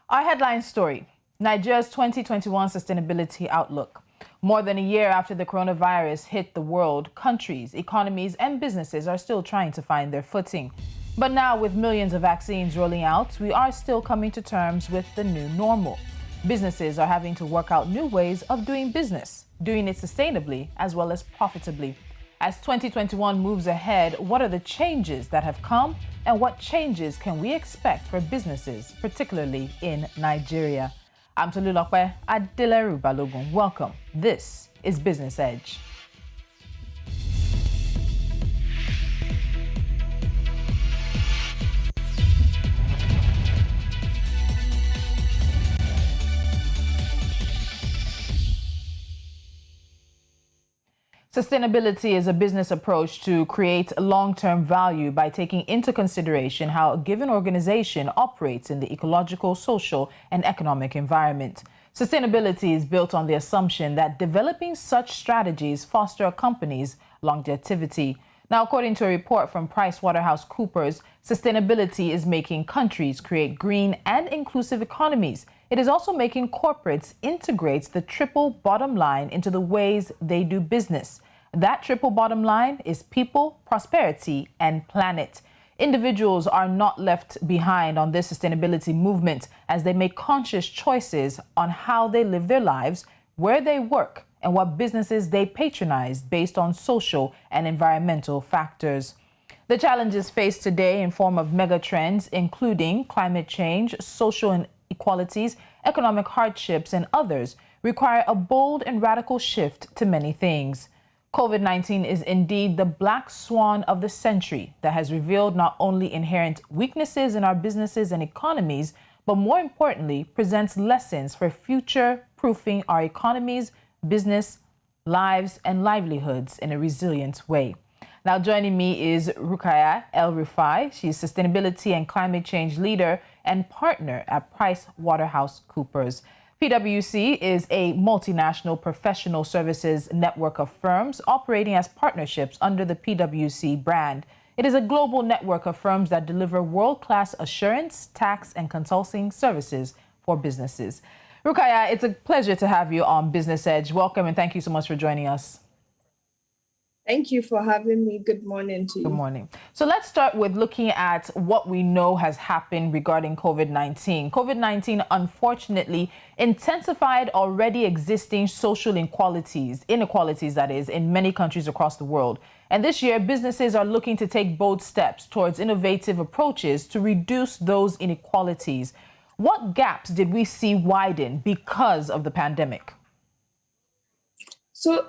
Our headline story: Nigeria's 2021 Sustainability Outlook. More than a year after the coronavirus hit the world, countries, economies, and businesses are still trying to find their footing. But now, with millions of vaccines rolling out, we are still coming to terms with the new normal. Businesses are having to work out new ways of doing business, doing it sustainably as well as profitably. As 2021 moves ahead, what are the changes that have come, and what changes can we expect for businesses, particularly in Nigeria? I'm Tolulope Adeleru Balogun. Welcome. This is Business Edge. Sustainability is a business approach to create long-term value by taking into consideration how a given organization operates in the ecological, social, and economic environment. Sustainability is built on the assumption that developing such strategies foster a company's longevity. Now, according to a report from PricewaterhouseCoopers, sustainability is making countries create green and inclusive economies. It is also making corporates integrate the triple bottom line into the ways they do business. That triple bottom line is people, prosperity, and planet. Individuals are not left behind on this sustainability movement as they make conscious choices on how they live their lives, where they work, and what businesses they patronize based on social and environmental factors. The challenges faced today in form of mega trends, including climate change, social inequalities, economic hardships, and others, require a bold and radical shift to many things. COVID-19 is indeed the black swan of the century that has revealed not only inherent weaknesses in our businesses and economies, but more importantly, presents lessons for future-proofing our economies, business, lives, and livelihoods in a resilient way. Now, joining me is Rukaiya El Rufai. She's Sustainability and Climate Change Leader and Partner at PricewaterhouseCoopers. PwC is a multinational professional services network of firms operating as partnerships under the PwC brand. It is a global network of firms that deliver world-class assurance, tax, and consulting services for businesses. Rukaiya, it's a pleasure to have you on Business Edge. Welcome, and thank you so much for joining us. Thank you for having me. Good morning to you. Good morning. So let's start with looking at what we know has happened regarding COVID-19. COVID-19, unfortunately, intensified already existing social inequalities that is, in many countries across the world. And this year, businesses are looking to take bold steps towards innovative approaches to reduce those inequalities. What gaps did we see widen because of the pandemic?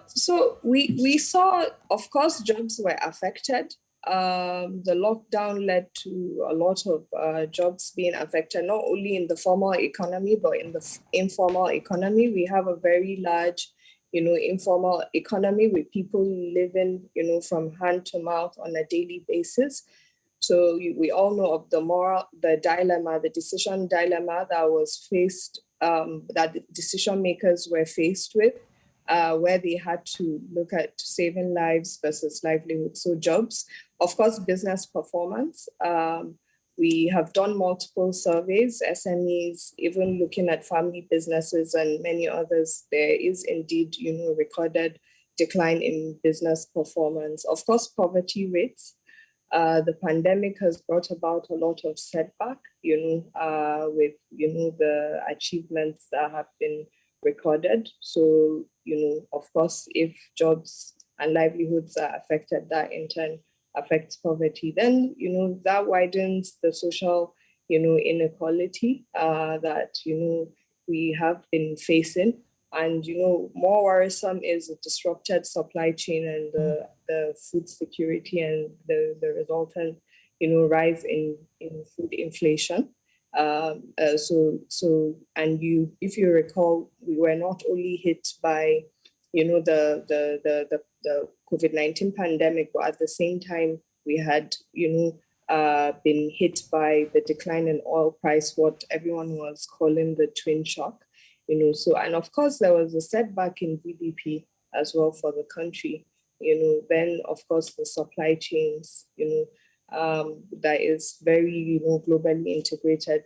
So we saw, of course, jobs were affected. The lockdown led to a lot of jobs being affected, not only in the formal economy, but in the informal economy. We have a very large, informal economy with people living, from hand to mouth on a daily basis. So we all know of the decision dilemma that was faced, that the decision makers were faced with. Where they had to look at saving lives versus livelihood. So jobs, of course, business performance. We have done multiple surveys, SMEs, even looking at family businesses and many others. There is indeed, recorded decline in business performance. Of course, poverty rates. The pandemic has brought about a lot of setback, with, the achievements that have been recorded. So, of course, if jobs and livelihoods are affected, that in turn affects poverty, then, that widens the social, inequality that, we have been facing. And, more worrisome is the disrupted supply chain and the food security and the resultant, rise in food inflation. If you recall, we were not only hit by, the COVID-19 pandemic, but at the same time, we had, been hit by the decline in oil price, what everyone was calling the twin shock, and of course, there was a setback in GDP as well for the country, then of course, the supply chains, that is very, globally integrated,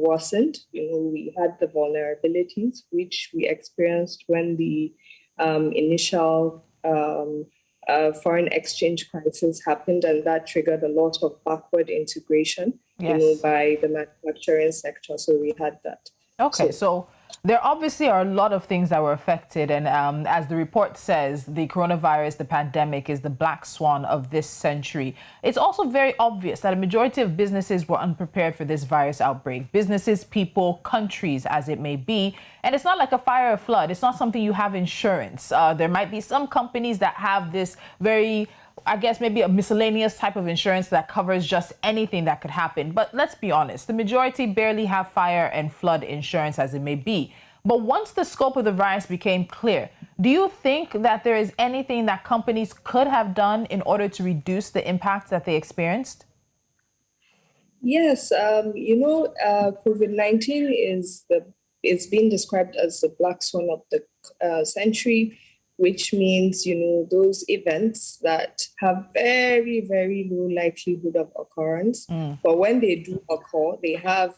worsened. We had the vulnerabilities which we experienced when the initial foreign exchange crisis happened, and that triggered a lot of backward integration, Yes. by the manufacturing sector. So we had that. Okay, so there obviously are a lot of things that were affected. And as the report says, the coronavirus, the pandemic, is the black swan of this century. It's also very obvious that a majority of businesses were unprepared for this virus outbreak. Businesses, people, countries, as it may be. And it's not like a fire or flood. It's not something you have insurance. There might be some companies that have this very, I guess, maybe a miscellaneous type of insurance that covers just anything that could happen. But let's be honest, the majority barely have fire and flood insurance, as it may be. But once the scope of the virus became clear, do you think that there is anything that companies could have done in order to reduce the impact that they experienced? Yes, COVID-19 is being described as the black swan of the century, which means, those events that have very, very low likelihood of occurrence. But when they do occur, they have,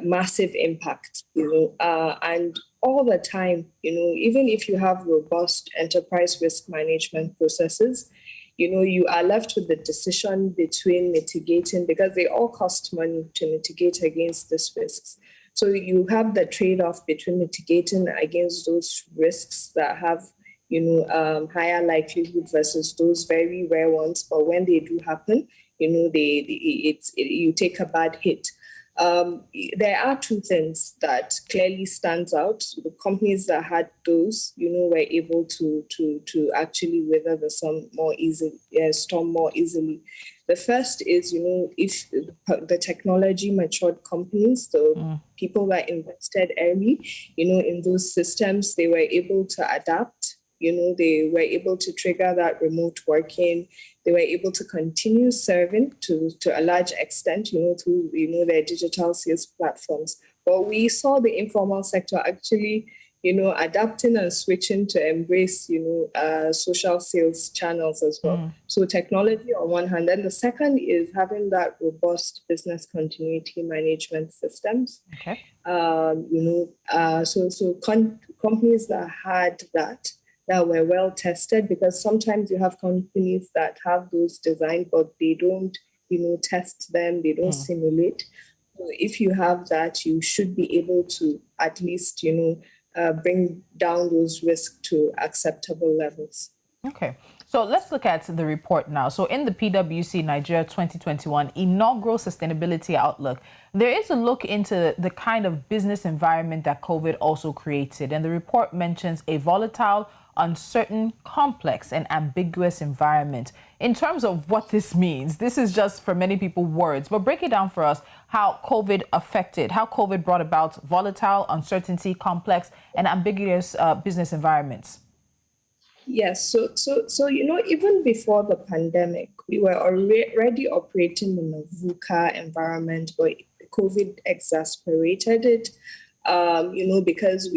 massive impact, and all the time, even if you have robust enterprise risk management processes, you are left with the decision between mitigating, because they all cost money to mitigate against these risks. So you have the trade-off between mitigating against those risks that have, higher likelihood versus those very rare ones. But when they do happen, you take a bad hit. There are two things that clearly stands out. The companies that had those, were able to actually weather the storm more easily. The first is, if the technology matured companies, the people that invested early, in those systems, they were able to adapt. They were able to trigger that remote working. They were able to continue serving to a large extent, through, their digital sales platforms. But we saw the informal sector actually, adapting and switching to embrace, social sales channels as well. So technology on one hand, and the second is having that robust business continuity management systems. Okay. Companies that had that were well tested, because sometimes you have companies that have those designed, but they don't, test them, they don't simulate. So if you have that, you should be able to at least, bring down those risks to acceptable levels. Okay. So let's look at the report now. So in the PwC Nigeria 2021 inaugural sustainability outlook, there is a look into the kind of business environment that COVID also created. And the report mentions a volatile, uncertain, complex, and ambiguous environment. In terms of what this means, this is just for many people words, but break it down for us how COVID brought about volatile, uncertainty, complex, and ambiguous business environments. Yes, so even before the pandemic, we were already operating in a VUCA environment, but COVID exacerbated it. Because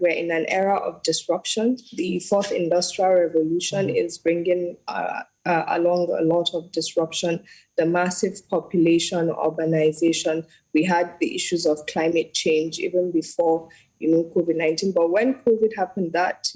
we're in an era of disruption. The fourth industrial revolution is bringing along a lot of disruption. The massive population, urbanization. We had the issues of climate change even before COVID-19. But when COVID happened, that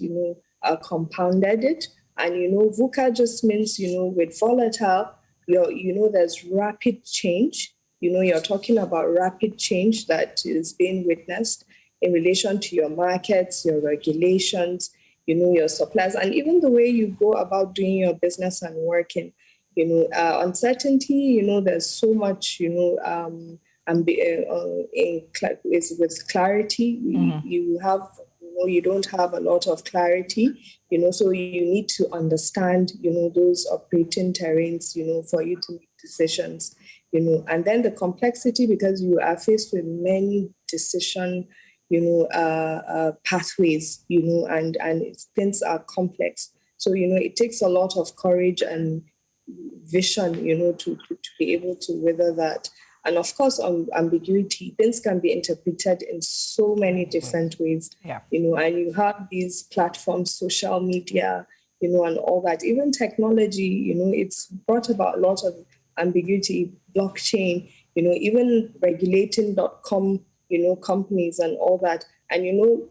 compounded it. And VUCA just means with volatile, there's rapid change. You're talking about rapid change that is being witnessed in relation to your markets, your regulations, your suppliers, and even the way you go about doing your business and working. Uncertainty, there's so much, with clarity. You have, you don't have a lot of clarity, so you need to understand, those operating terrains, for you to make decisions, and then the complexity, because you are faced with many decision pathways, and things are complex. So, it takes a lot of courage and vision, to be able to weather that. And of course, ambiguity, things can be interpreted in so many different ways, and you have these platforms, social media, and all that. Even technology, it's brought about a lot of ambiguity. blockchain, even regulating.com, companies and all that. And, to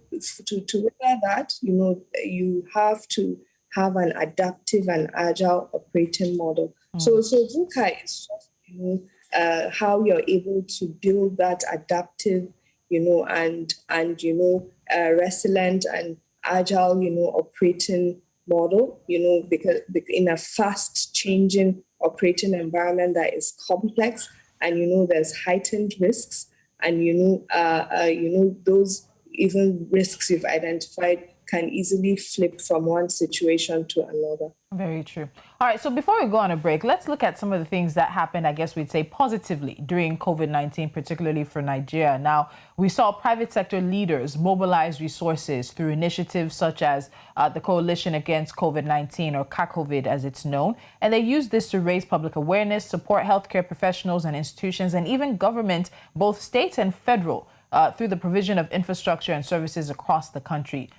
weather that, you have to have an adaptive and agile operating model. So VUCA is just, how you're able to build that adaptive, and resilient and agile, operating model, because in a fast changing operating environment that is complex, and there's heightened risks, and those even risks you've identified can easily flip from one situation to another. Very true. All right, so before we go on a break, let's look at some of the things that happened, I guess we'd say positively during COVID-19, particularly for Nigeria. Now, we saw private sector leaders mobilize resources through initiatives such as the Coalition Against COVID-19, or CACOVID as it's known, and they used this to raise public awareness, support healthcare professionals and institutions, and even government, both states and federal, through the provision of infrastructure and services across the country.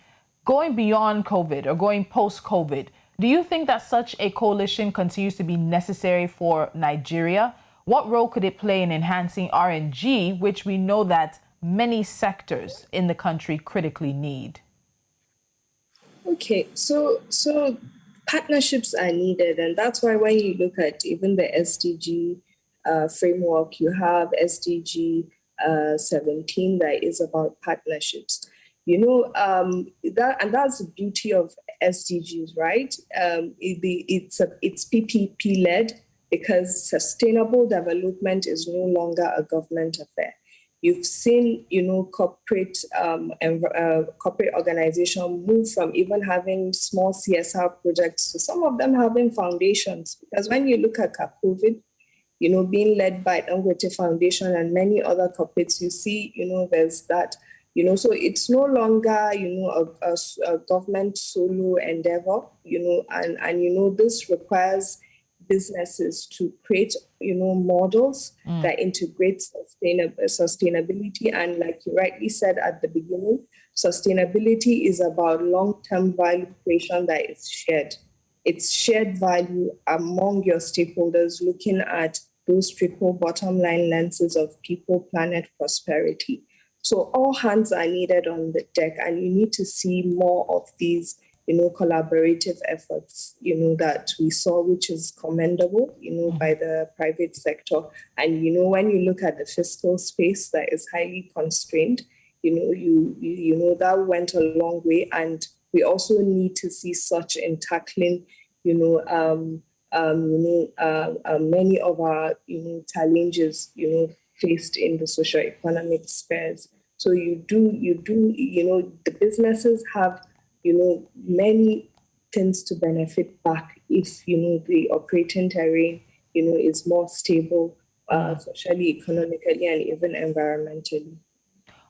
Going beyond COVID or going post-COVID, do you think that such a coalition continues to be necessary for Nigeria? What role could it play in enhancing R&G, which we know that many sectors in the country critically need? Okay, so partnerships are needed, and that's why when you look at even the SDG framework, you have SDG 17 that is about partnerships. That's the beauty of SDGs, right? It's PPP led, because sustainable development is no longer a government affair. You've seen, corporate organizations move from even having small CSR projects to some of them having foundations. Because when you look at COVID, being led by Dangote Foundation and many other corporates, you see, there's that. So it's no longer, a government solo endeavor, and this requires businesses to create, models that integrate sustainability. And like you rightly said at the beginning, sustainability is about long-term value creation that is shared. It's shared value among your stakeholders, looking at those triple bottom line lenses of people, planet, prosperity. So all hands are needed on the deck, and you need to see more of these, collaborative efforts, that we saw, which is commendable, by the private sector. And, when you look at the fiscal space that is highly constrained, that went a long way. And we also need to see such in tackling, many of our, challenges, faced in the socio-economic spheres. So the businesses have, many things to benefit back if, the operating terrain, is more stable, socially, economically, and even environmentally.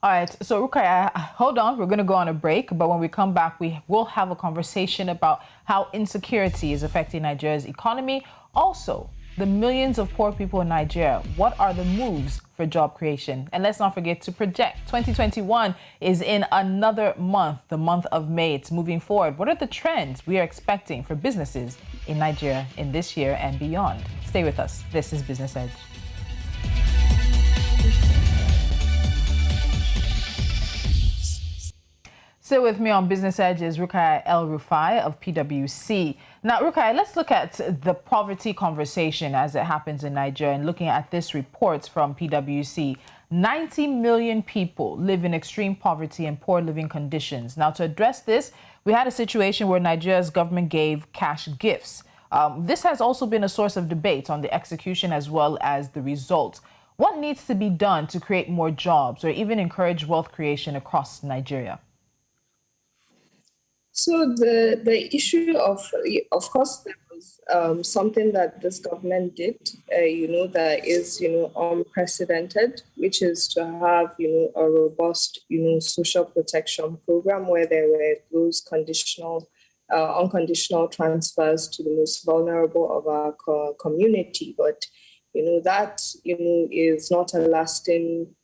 All right, so Rukaiya, hold on, we're going to go on a break, but when we come back, we will have a conversation about how insecurity is affecting Nigeria's economy. Also, the millions of poor people in Nigeria, what are the moves for job creation? And let's not forget to project. 2021 is in another month, the month of May. It's moving forward. What are the trends we are expecting for businesses in Nigeria in this year and beyond? Stay with us. This is Business Edge. Still with me on Business Edge is Rukaiya El Rufai of PwC. Now, Rukaiya, let's look at the poverty conversation as it happens in Nigeria, and looking at this report from PwC. 90 million people live in extreme poverty and poor living conditions. Now, to address this, we had a situation where Nigeria's government gave cash gifts. This has also been a source of debate on the execution as well as the results. What needs to be done to create more jobs or even encourage wealth creation across Nigeria? So the issue of course, there was something that this government did, that is, unprecedented, which is to have, a robust, social protection program where there were those unconditional transfers to the most vulnerable of our community. But, that, is not a lasting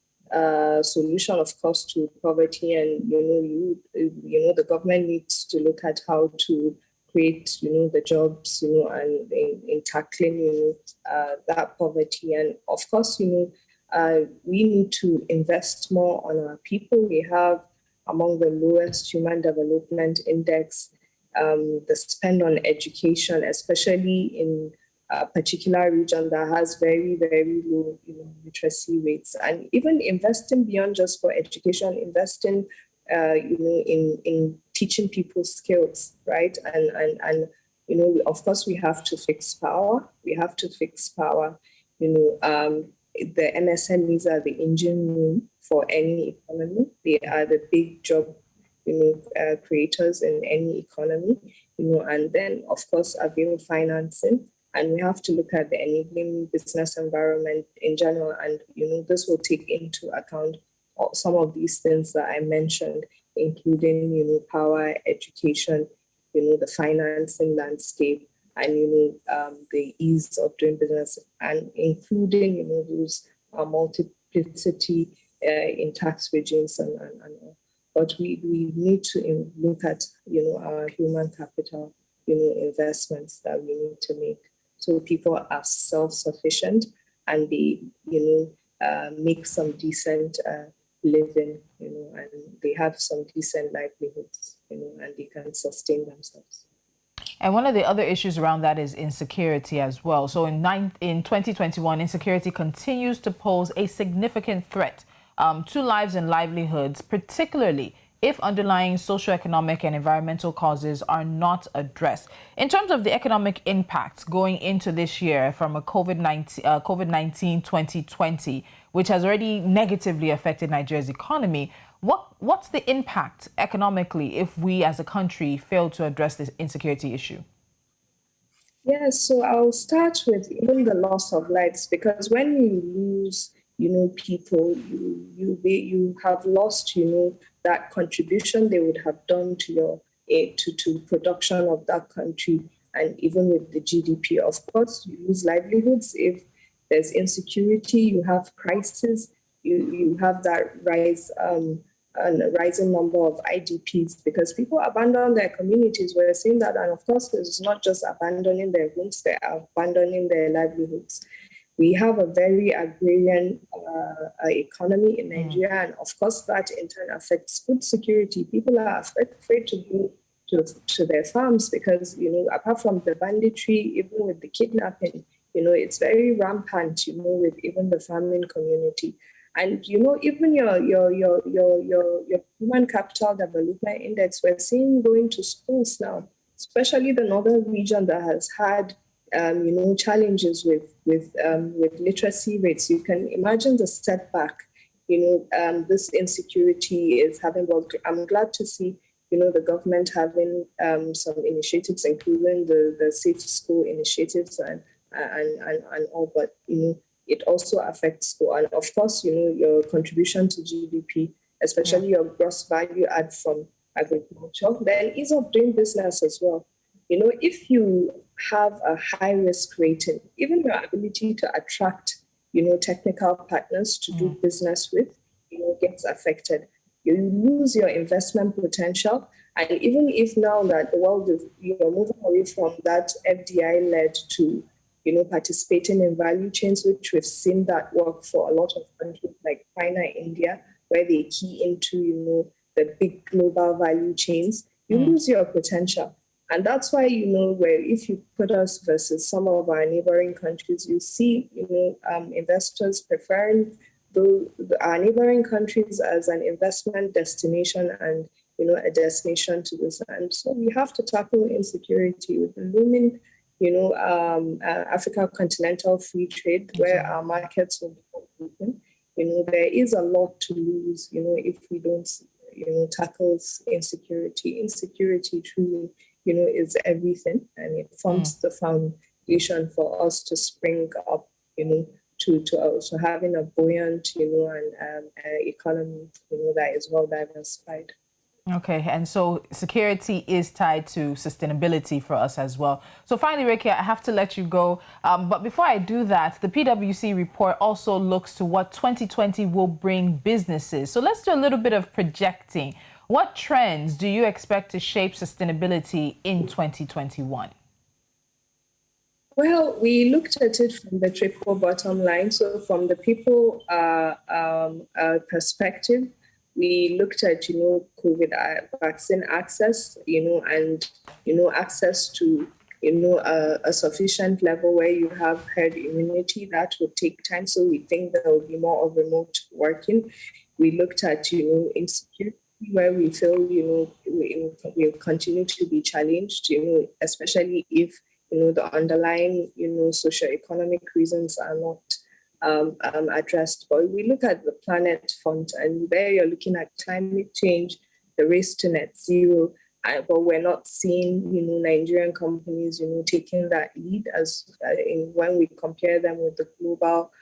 solution, of course, to poverty. And the government needs to look at how to create, the jobs, and in tackling, that poverty. And of course, we need to invest more on our people. We have among the lowest human development index. The spend on education, especially in a particular region that has very, very low literacy rates, and even investing beyond just for education, investing in teaching people skills, right? And of course, we have to fix power. The MSMEs are the engine room for any economy. They are the big job creators in any economy, and then of course avail financing. And we have to look at the enabling business environment in general. And, this will take into account some of these things that I mentioned, including, power, education, the financing landscape, and, the ease of doing business, and including, those multiplicity in tax regimes and all. But we need to look at, our human capital, investments that we need to make, so people are self-sufficient and they, make some decent living, and they have some decent livelihoods, and they can sustain themselves. And one of the other issues around that is insecurity as well. So in 2021, insecurity continues to pose a significant threat to lives and livelihoods, particularly if underlying socioeconomic and environmental causes are not addressed. In terms of the economic impacts going into this year from a COVID-19 2020, which has already negatively affected Nigeria's economy, what's the impact economically if we as a country fail to address this insecurity issue? Yeah, so I'll start with even the loss of lives, because when you lose, people, you have lost, that contribution they would have done to your to production of that country, and even with the GDP. Of course, you lose livelihoods if there's insecurity, you have crisis, you have that rise, a rising number of IDPs, because people abandon their communities. We're seeing that, and of course, it's not just abandoning their homes; they are abandoning their livelihoods. We have a very agrarian economy in Nigeria, and of course, that in turn affects food security. People are afraid to go to their farms because, apart from the banditry, even with the kidnapping, it's very rampant, with even the farming community. And, even your human capital development index, we're seeing going to schools now, especially the northern region that has had challenges with literacy rates. You can imagine the setback, this insecurity is having. Well, I'm glad to see, the government having some initiatives, including the safe school initiatives and all, but, it also affects school. And of course, your contribution to GDP, especially your gross value add from agriculture, then ease of doing business as well. If you have a high risk rating, even your ability to attract, technical partners to do business with, gets affected. You lose your investment potential. And even if now that the world is, moving away from that FDI led to, participating in value chains, which we've seen that work for a lot of countries like China, India, where they key into, the big global value chains, you lose your potential. And that's why, where if you put us versus some of our neighboring countries, you see, investors preferring our neighboring countries as an investment destination and, a destination to this. And so we have to tackle insecurity with the looming, Africa continental free trade, where our markets will be open. There is a lot to lose, if we don't, tackle insecurity. Insecurity truly, is everything, and it forms the foundation for us to spring up, to also having a buoyant, and economy, that is well diversified. Okay, and so security is tied to sustainability for us as well. So finally, Rukaiya, I have to let you go. But before I do that, the PwC report also looks to what 2020 will bring businesses. So let's do a little bit of projecting. What trends do you expect to shape sustainability in 2021? Well, we looked at it from the triple bottom line. So from the people perspective, we looked at, COVID vaccine access, and, access to, a sufficient level where you have herd immunity. That would take time. So we think there will be more of remote working. We looked at, insecurity, where we feel, we'll continue to be challenged, especially if, the underlying, socioeconomic reasons are not addressed. But we look at the planet front, and there you're looking at climate change, the race to net zero, but we're not seeing, Nigerian companies, taking that lead when we compare them with the global,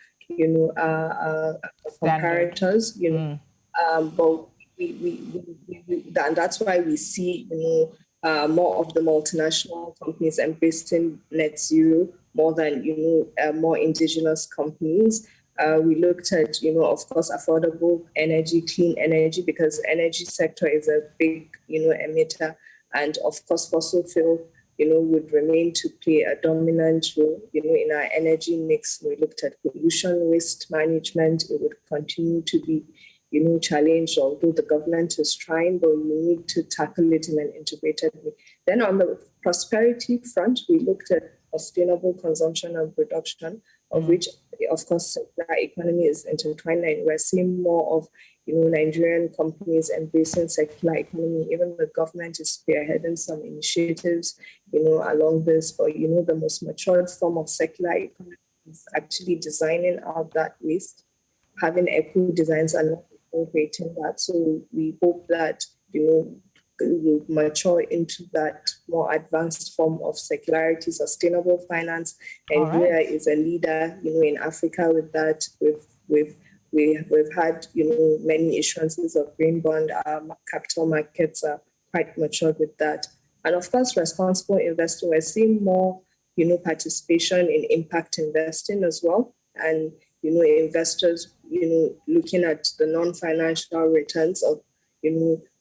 comparators, but that's why we see, more of the multinational companies embracing net zero more than, more indigenous companies. We looked at, of course, affordable energy, clean energy, because energy sector is a big, emitter. And of course, fossil fuel, would remain to play a dominant role, in our energy mix. We looked at pollution, waste management. It would continue to be, challenged, although the government is trying, but we need to tackle it in an integrated way. Then on the prosperity front, we looked at sustainable consumption and production, of which, of course, the economy is intertwined, and we're seeing more of, Nigerian companies embracing circular economy. Even the government is spearheading some initiatives, along this. But, the most matured form of circular economy is actually designing out that waste, having eco designs and not incorporating that. So we hope that, will mature into that more advanced form of circularity, sustainable finance. Nigeria is a leader, in Africa with that. We've had, many issuances of green bond. Capital markets are quite matured with that. And of course, responsible investing. We're seeing more, participation in impact investing as well. And, investors, looking at the non-financial returns of,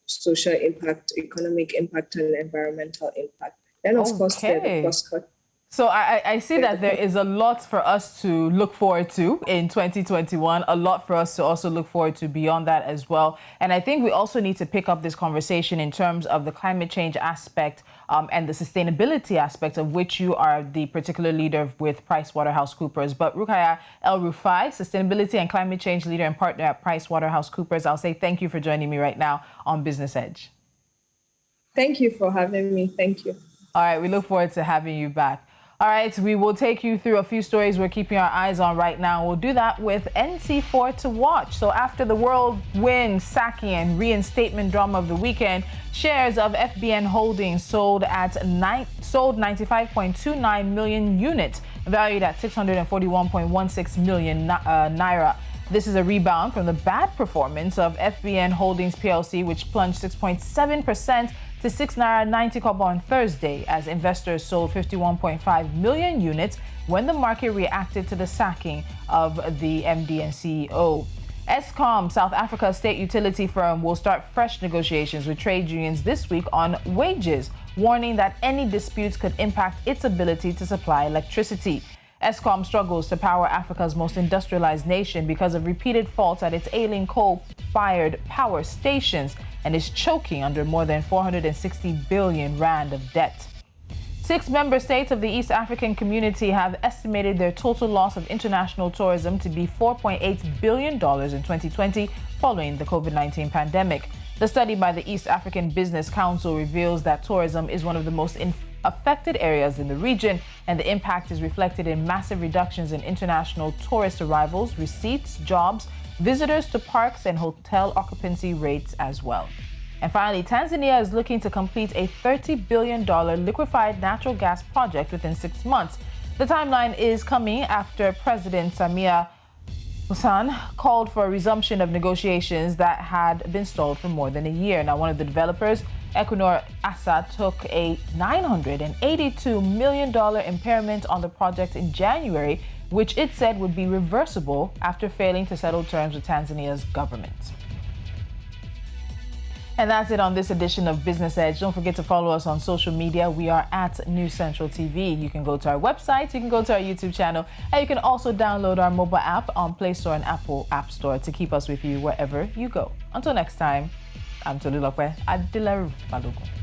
social impact, economic impact, and environmental impact. Then, of course, there's the cross-cut. So I see that there is a lot for us to look forward to in 2021, a lot for us to also look forward to beyond that as well. And I think we also need to pick up this conversation in terms of the climate change aspect and the sustainability aspect, of which you are the particular leader with PricewaterhouseCoopers. But Rukaiya El Rufai, sustainability and climate change leader and partner at PricewaterhouseCoopers, I'll say thank you for joining me right now on Business Edge. Thank you for having me. Thank you. All right, we look forward to having you back. All right, we will take you through a few stories we're keeping our eyes on right now. We'll do that with NC4 to watch. So after the whirlwind sacking and reinstatement drama of the weekend, shares of FBN Holdings sold 95.29 million units, valued at 641.16 million naira. This is a rebound from the bad performance of FBN Holdings PLC, which plunged 6.7% to 6 naira 90 kobo on Thursday, as investors sold 51.5 million units when the market reacted to the sacking of the MD and CEO. Eskom, South Africa's state utility firm, will start fresh negotiations with trade unions this week on wages, warning that any disputes could impact its ability to supply electricity. Eskom struggles to power Africa's most industrialized nation because of repeated faults at its ailing coal-fired power stations, and is choking under more than 460 billion rand of debt. 6 member states of the East African Community have estimated their total loss of international tourism to be $4.8 billion in 2020 following the COVID-19 pandemic. The study by the East African Business Council reveals that tourism is one of the most affected areas in the region, and the impact is reflected in massive reductions in international tourist arrivals, receipts, jobs, visitors to parks, and hotel occupancy rates as well. And finally, Tanzania is looking to complete a $30 billion liquefied natural gas project within 6 months. The timeline is coming after President Samia Hassan called for a resumption of negotiations that had been stalled for more than a year. Now, one of the developers, Equinor ASA, took a $982 million impairment on the project in January, which it said would be reversible after failing to settle terms with Tanzania's government. And that's it on this edition of Business Edge. Don't forget to follow us on social media. We are at News Central TV. You can go to our website, you can go to our YouTube channel, and you can also download our mobile app on Play Store and Apple App Store to keep us with you wherever you go. Until next time, I'm Tolulope Adileru Balogun.